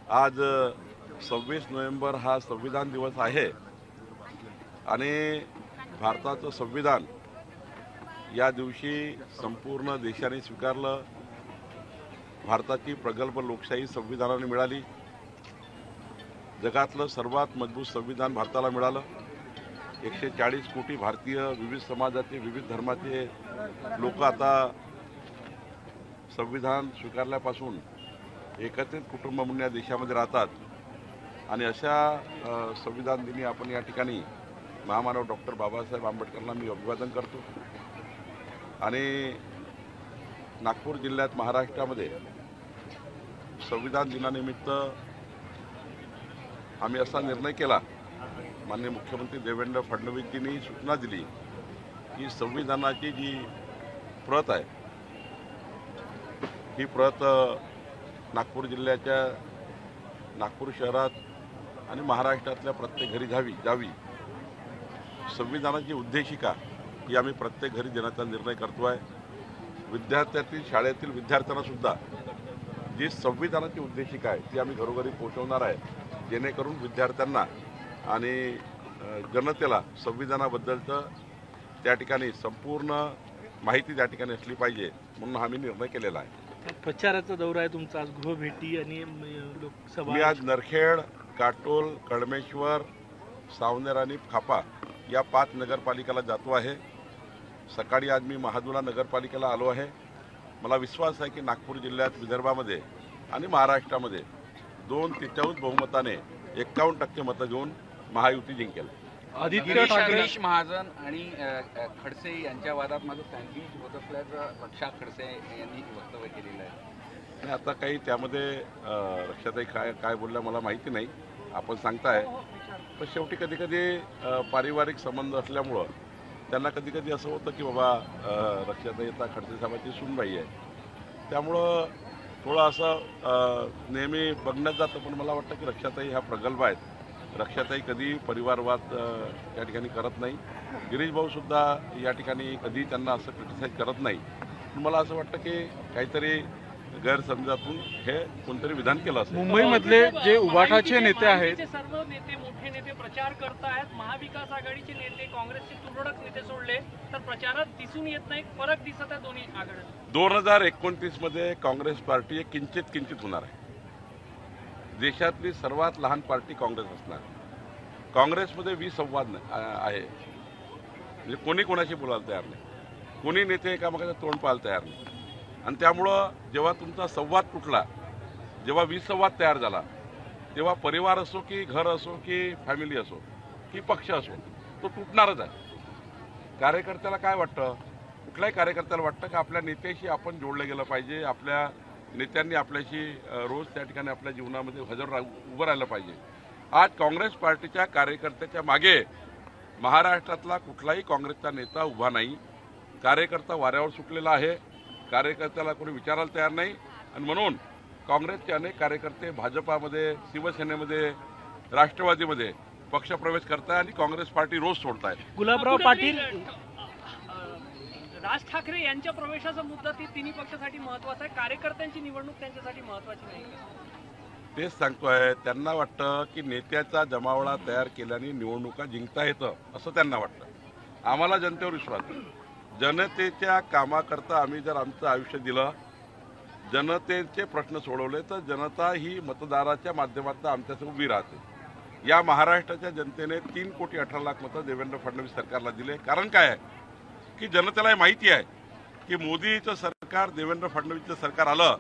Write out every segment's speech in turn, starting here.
आज 26 नोव्हेंबर हा संविधान दिवस आहे आणि भारताचं संविधान या दिवशी संपूर्ण देशाने स्वीकारलं। भारताची प्रगल्भ लोकशाही संविधानाने मिळाली। जगातलं सर्वात मजबूत संविधान भारताला मिळालं। 140 कोटी भारतीय, विविध समाजाचे, विविध धर्माचे लोक आता संविधान स्वीकारल्यापासून एकत्रित कुटुंब म्हणून या देशामध्ये राहतात आणि अशा संविधान दिनी आपण या ठिकाणी महामानव डॉक्टर बाबासाहेब आंबेडकरांना मी अभिवादन करतो। आणि नागपूर जिल्ह्यात महाराष्ट्रामध्ये संविधान दिनानिमित्त आम्ही असा निर्णय केला, माननीय मुख्यमंत्री देवेंद्र फडणवीसजींनी सूचना दिली की संविधानाची जी प्रत आहे ही प्रत नागपूर जिल्ह्याच्या, नागपूर शहरात आणि महाराष्ट्रातल्या प्रत्येक घरी जावी। संविधानाची उद्देशिका ही आम्ही प्रत्येक घरी देण्याचा निर्णय करतो आहे। विद्यार्थ्यातील, शाळेतील विद्यार्थ्यांना सुद्धा जी संविधानाची उद्देशिका आहे ती आम्ही घरोघरी पोहोचवणार आहे, जेणेकरून विद्यार्थ्यांना आणि जनतेला संविधानाबद्दलचं त्या ठिकाणी संपूर्ण माहिती त्या ठिकाणी असली पाहिजे, म्हणून आम्ही निर्णय केलेला आहे। प्रचाराचा दौरा आहे तुमचा, आज गृहभेटी आणि लोकसभा। मी आज नरखेड, काटोल, कळमेश्वर, सावनेर आणि खापा या 5 नगरपालिकेला जातो आहे। सकाळी आज मी महादुला नगरपालिकेला आलो आहे। मला विश्वास आहे की नागपूर जिल्ह्यात, विदर्भामध्ये आणि महाराष्ट्रामध्ये 2/3 बहुमताने 51% मतं घेऊन महायुती जिंकेल। आदित्य ठाकरे, महाजन आणि खडसे यांच्या वादात माझं सँडविच होत असल्याचं रक्षा खडसे यांनी वक्तव्य केलेलं आहे। आता काही त्यामध्ये रक्षाताई काय बोलल्या मला माहिती नाही, आपण सांगताय। पण शेवटी कधी कधी पारिवारिक संबंध असल्यामुळं त्यांना कधी कधी असं होतं की बाबा रक्षाताई आता खडसे साहेबांची सूनबाई आहे, त्यामुळं थोडं असं नेहमी बघण्यात जातं। पण मला वाटतं की रक्षाताई ह्या प्रगल्भ आहेत। रक्षाताई कधी परिवारवाद त्या ठिकाणी करत नाही। गिरीश भाऊ सुद्धा या ठिकाणी कधी त्यांना असं क्रिटिसाइज करत नाही। मला असं वाटतं की काहीतरी गैरसमजातून हे कोणतरी विधान केलं असेल। मुंबईमधले जे उभाटाचे नेते आहेत, सर्व नेते, मोठे नेते प्रचार करत आहेत। महाविकास आघाडीचे नेते, काँग्रेसचे तुरळक नेते सोडले तर प्रचारात दिसून येत नाही, फरक दिसत आहे दोन्ही आघाड्यांत। 2029 मध्ये काँग्रेस पार्टी किंचित होणार आहे। देशातली सर्वात लहान पार्टी काँग्रेस असणार। काँग्रेसमध्ये विसंवाद आहे, म्हणजे कोणी कोणाशी बोलायला तयार नाही, कोणी नेते एकामेकाचं तोंड पाहायला तयार नाही। आणि त्यामुळं जेव्हा तुमचा संवाद तुटला, जेव्हा विसंवाद तयार झाला, तेव्हा परिवार असो की घर असो की फॅमिली असो की पक्ष असो, तो तुटणारच आहे। कार्यकर्त्याला काय वाटतं, कुठल्याही कार्यकर्त्याला वाटतं की आपल्या नेत्याशी आपण जोडलं गेलं पाहिजे, आपल्या नेत्यांनी आपल्याशी रोज त्या ठिकाणी आपल्या जीवनामध्ये उभं राहिलं पाहिजे। आज काँग्रेस पार्टीच्या कार्यकर्त्याच्या मागे महाराष्ट्रातला कुठलाही काँग्रेसचा नेता उभा नाही। कार्यकर्ता वाऱ्यावर सुटलेला आहे, कार्यकर्त्याला कोणी विचारायला तयार नाही। आणि म्हणून काँग्रेसचे अनेक कार्यकर्ते भाजपामध्ये, शिवसेनेमध्ये, राष्ट्रवादीमध्ये पक्षप्रवेश करताय आणि काँग्रेस पार्टी रोज सोडताय। गुलाबराव पाटील, राज ठाकरे यांच्या प्रवेशाचा मुद्दा तिन्ही पक्षासाठी महत्वाचा आहे, कार्यकर्त्यांची निवडणूक त्यांच्यासाठी महत्वाची नाही। तेच सांगतोय, त्यांना वाटतं की नेत्याचा जमावडा तयार केल्याने निवडणुका जिंकता येतं असं त्यांना वाटतं। आम्हाला जनतेवर विश्वास आहे। जनतेच्या कामाकरता आम्ही जर आमचं आयुष्य दिलं, जनतेचे प्रश्न सोडवले, तर जनता ही मतदाराच्या माध्यमातून आमच्यासमोर उभी राहते। या महाराष्ट्राच्या जनतेने 3,18,00,000 मतं देवेंद्र फडणवीस सरकारला दिले। कारण काय आहे की जनतेला माहिती आहे की मोदीचं सरकार, देवेंद्र फडणवीसचं सरकार आलं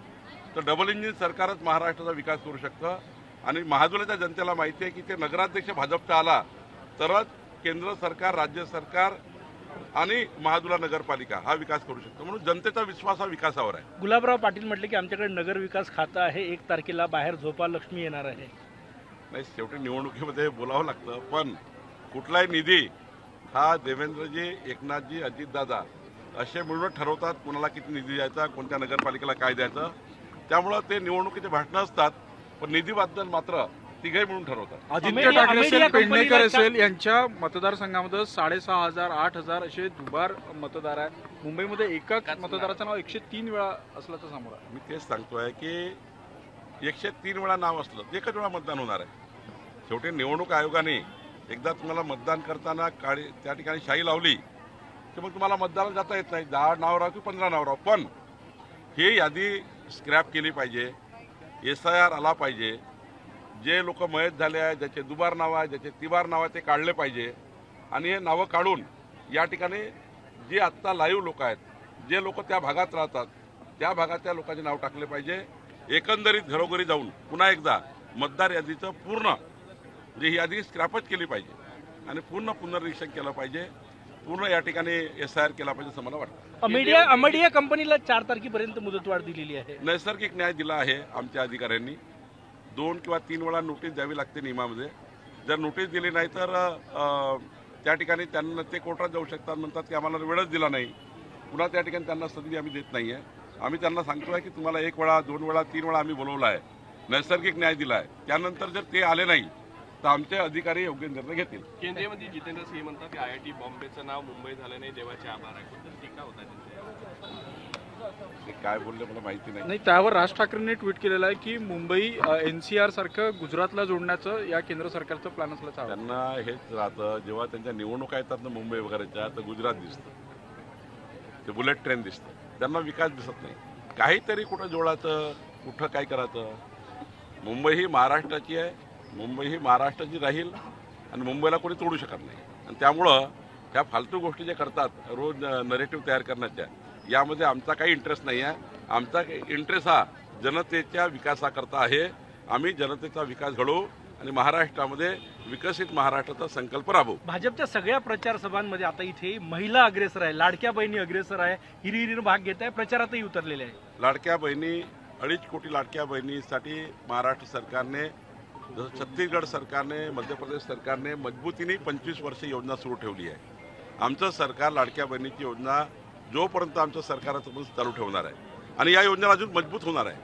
तर डबल इंजिन सरकारच महाराष्ट्राचा विकास करू शकतं। आणि महाजुल्याच्या जनतेला माहिती आहे की ते नगराध्यक्ष भाजपचा आला तरच केंद्र सरकार, राज्य सरकार आणि महाजुला नगरपालिका हा विकास करू शकतो। म्हणून जनतेचा विश्वास हा विकासावर आहे। गुलाबराव पाटील म्हटले की आमच्याकडे नगर विकास खातं आहे, 1 तारखेला बाहेर झोपा लक्ष्मी येणार आहे। नाही, शेवटी निवडणुकीमध्ये बोलावं लागतं, पण कुठलाही निधी हा देवेंद्रजी, एकनाथजी, अजितदादा असे मिळून ठरवतात कोणाला किती निधी द्यायचा, कोणत्या नगरपालिकेला काय द्यायचं। त्यामुळं ते निवडणुकीचे भाषणं असतात, पण निधीबद्दल मात्र तिघही मिळून ठरवतात। आदित्य ठाकरे असेल, पेडणेकर असेल, यांच्या मतदारसंघामध्ये 6,500, 8,000 असे दुबार मतदार आहेत। मुंबईमध्ये एकाच मतदाराचं नाव 103 वेळा असल्याचं समोर आहे। मी तेच सांगतोय की 103 वेळा नाव असलं तर एकच वेळा मतदान होणार आहे. शेवटी निवडणूक आयोगाने एकदा तुम्हाला मतदान करताना त्या ठिकाणी शाई लावली की मग तुम्हाला मतदानाला जाता येत नाही. 10 नाव राव की 15 नाव राव, पण ही यादी स्क्रॅप केली पाहिजे. SIR आला पाहिजे. जे लोक मयत झाले आहेत, ज्याचे दुबार नाव आहे, ज्याचे तिबार नाव आहे, ते काढले पाहिजे. आणि हे नावं काढून या ठिकाणी जे आत्ता लाईव्ह लोक आहेत, जे लोक त्या भागात राहतात, त्या भागातल्या लोकांचे नाव टाकले पाहिजे. एकंदरीत घरोघरी जाऊन पुन्हा एकदा मतदार यादीचं पूर्ण म्हणजे ही यादी स्क्रॅपच केली पाहिजे आणि पूर्ण पुनर्निरीक्षण केलं पाहिजे. पूर्ण या ठिकाणी SIR केला पाहिजे असं मला वाटतं. अमेडिया कंपनीला 4 तारखेपर्यंत मुदतवाढ दिलेली आहे. नैसर्गिक न्याय दिला आहे आमच्या अधिकाऱ्यांनी. 2 किंवा 3 वेळा नोटीस द्यावी लागते नियमामध्ये. जर नोटीस दिली नाही तर त्या ठिकाणी त्यांना ते कोर्टात जाऊ शकतात. म्हणतात की आम्हाला वेळच दिला नाही. पुन्हा त्या ठिकाणी त्यांना संधी आम्ही देत नाही आहे. आम्ही त्यांना सांगतोय की तुम्हाला 1 वेळा 2 वेळा 3 वेळा आम्ही बोलवलं आहे, नैसर्गिक न्याय दिला आहे. त्यानंतर जर ते आले नाही तर आमचे अधिकारी योग्य निर्णय घेतील. केंद्रीय मंत्री जितेंद्र सिंह म्हणतात की IIT बॉम्बेचं नाव मुंबई झालं नाही, देवाचे आभार आहे. कुठं टीका होत आहे. ते काय बोलले मला माहिती नाही. नाही, त्यावर राज ठाकरेंनी ट्विट केलेलं आहे की मुंबई NCR सारखं गुजरातला जोडण्याचं या केंद्र सरकारचं प्लॅन असल्याचं आवाज. त्यांना हेच राहतं, जेव्हा त्यांच्या निवडणुका येतात ना मुंबई वगैरेच्या, तर गुजरात दिसतं, ते बुलेट ट्रेन दिसतं. त्यांना विकास दिसत नाही. काहीतरी कुठं जोडायचं, कुठं काय करायचं. मुंबई ही महाराष्ट्राची आहे. मुंबई ही महाराष्ट्राची राहील आणि मुंबईला कोणी तोडू शकत नाही. आणि त्यामुळं ह्या फालतू गोष्टी जे करतात रोज नरेटिव्ह तयार करण्याच्या, यामध्ये आमचा काही इंटरेस्ट नाही आहे. आमचा इंटरेस्ट हा जनतेच्या विकासाकरता आहे. आम्ही जनतेचा विकास घडवू आणि महाराष्ट्रामध्ये विकसित महाराष्ट्राचा संकल्प राबवू. भाजपच्या सगळ्या प्रचार सभांमध्ये आता इथे महिला अग्रेसर आहे, लाडक्या बहिणी अग्रेसर आहे, हिरिरीनं भाग घेत आहे, प्रचारातही उतरलेले आहे. लाडक्या बहिणी 2.5 कोटी लाडक्या बहिणीसाठी महाराष्ट्र सरकारने, जसं छत्तीसगड सरकारने, मध्य प्रदेश सरकारने मजबूतीने 25 वर्ष योजना सुरू ठेवली आहे. आमचं सरकार लाडक्या बहिणीची योजना जोपर्यंत आमचं सरकार चालू ठेवणार आहे आणि या योजनेला अजून मजबूत होणार आहे.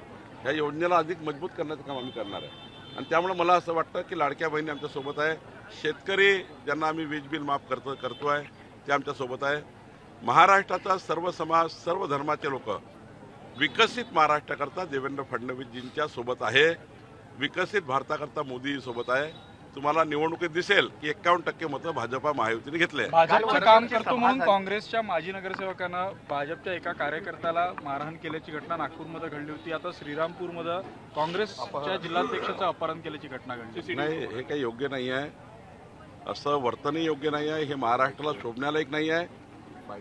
या योजनेला अधिक मजबूत करण्याचं काम आम्ही करणार आहे. आणि त्यामुळे मला असं वाटतं की लाडक्या बहिणी आमच्यासोबत आहे. शेतकरी ज्यांना आम्ही वीज बिल माफ करतोय ते आमच्यासोबत आहे. महाराष्ट्राचा सर्व समाज, सर्व धर्माचे लोक विकसित महाराष्ट्राकरता देवेंद्र फडणवीसजींच्या सोबत आहे. विकसित भारताकरता मोदी सोबत आहे. तुम्हाला निवडणुकीत दिसेल की 51% मतं भाजपा महायुतीने घेतले. भाजपचं काम करतो म्हणून काँग्रेसच्या माजी नगरसेवकानं भाजपच्या एका कार्यकर्त्याला मारहाण केल्याची घटना नागपूरमध्ये घडली होती. आता श्रीरामपूरमध्ये काँग्रेसच्या जिल्हाध्यक्षाचं अपहरण केल्याची घटना घडली. नाही, हे काही योग्य नाही आहे. असं वर्तनही योग्य नाही आहे. हे महाराष्ट्राला शोभण्यालायक नाही आहे.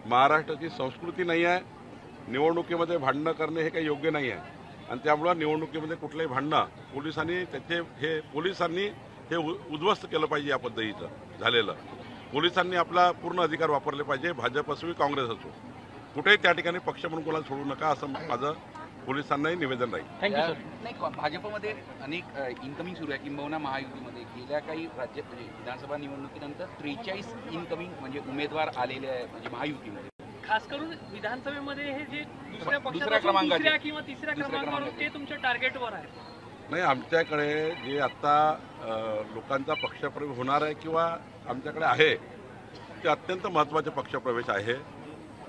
महाराष्ट्राची संस्कृती नाही आहे. निवडणुकीमध्ये भांडणं करणे हे काही योग्य नाही आहे. आणि त्यामुळं निवडणुकीमध्ये कुठलंही भांडणं पोलिसांनी हे उद्ध्वस्त केलं पाहिजे. या पद्धतीचं झालेलं पोलिसांनी आपला पूर्ण अधिकार वापरले पाहिजे. भाजप असो की काँग्रेस असो, कुठेही त्या ठिकाणी पक्ष म्हणून कोणाला सोडू नका असं माझं पोलिसांनाही निवेदन राहील. Thank you sir. नाही, भाजपमध्ये अनेक इन्कमिंग सुरू आहे. किंबहुना महायुतीमध्ये गेल्या काही राज्यात म्हणजे विधानसभा निवडणुकीनंतर 43 इन्कमिंग म्हणजे उमेदवार आलेले आहे म्हणजे महायुतीमध्ये. खास करून विधानसभेमध्ये हे जे दुसऱ्या दुसऱ्या पक्षापासून क्रमांकाचे. दुसऱ्या किंवा तिसऱ्या क्रमांकावर ते तुमच्या टार्गेटवर आहे. नाही, आमच्याकडे जे आत्ता लोकांचा पक्षप्रवेश होणार आहे किंवा आमच्याकडे आहे ते अत्यंत महत्त्वाचे पक्षप्रवेश आहे.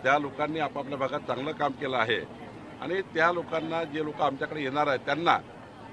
त्या लोकांनी आपापल्या भागात चांगलं काम केलं आहे आणि त्या लोकांना, जे लोक आमच्याकडे येणार आहेत त्यांना